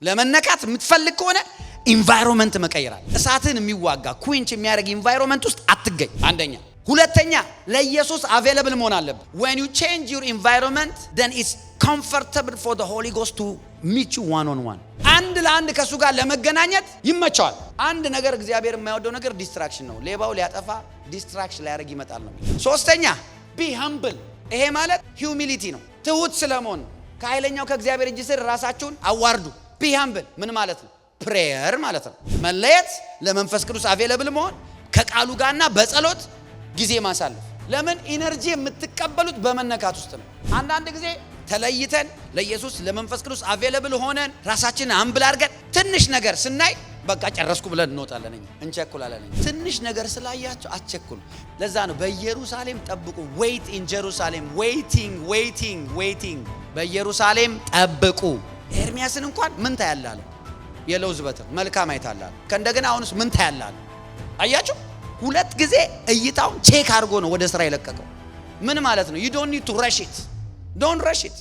ለመነካት የምትፈልግ ከሆነ ኢንቫይሮንመንት መቀየራል። እሳትን የሚዋጋ ኩዊንች የሚያደርግ ኢንቫይሮንመንት ውስጥ አትገኝ። አንደኛ። ሁለተኛ ለኢየሱስ አቬለብል መሆን አለበት። when you change your environment then it's comfortable for the Holy Ghost to meet you one on one. አንድ ለአንድ ከሱ ጋር ለመገናኘት ይመቻል። አንድ ነገር እግዚአብሔር የማይወደው ነገር ዲስትራክሽን ነው። ሌባው ሊያጠፋ ዲስትራክሽን ሊያደርግ ይመጣል ነው። ሶስተኛ be humble። ይሄ ማለት ሂዩሚሊቲ ነው። ትሁት ስለመሆን ከኃይለኛው ከእግዚአብሔር እጅ ስር ራሳችሁን አዋርዱ። be humble ምን ማለት ነው? ፕሬየር ማለት ነው። መለየት፣ ለመንፈስ ቅዱስ አቬለብል መሆን፣ ከቃሉ ጋርና በጸሎት ጊዜ ማሳለፍ። ለምን ኢነርጂ የምትቀበሉት በመነካት ውስጥ ነው። አንዳንድ ጊዜ ተለይተን ለኢየሱስ ለመንፈስ ቅዱስ አቬለብል ሆነን ራሳችንን አምብል አድርገን ትንሽ ነገር ስናይ በቃ ጨረስኩ ብለን እንወጣለን፣ እንቸኩላለን። ትንሽ ነገር ስላያችሁ አትቸኩሉ። ለዛ ነው በኢየሩሳሌም ጠብቁ። ዌይት ኢን ጀሩሳሌም። ዌይቲንግ በኢየሩሳሌም ጠብቁ። ኤርሚያስን እንኳን ምን ታያላለ? የለውዝ በትር መልካም አይታላል። ከእንደገና አሁንስ ምን ታያላለ? አያችሁ፣ ሁለት ጊዜ እይታውን ቼክ አድርጎ ነው ወደ ስራ የለቀቀው። ምን ማለት ነው? you don't need to rush it. don't rush it.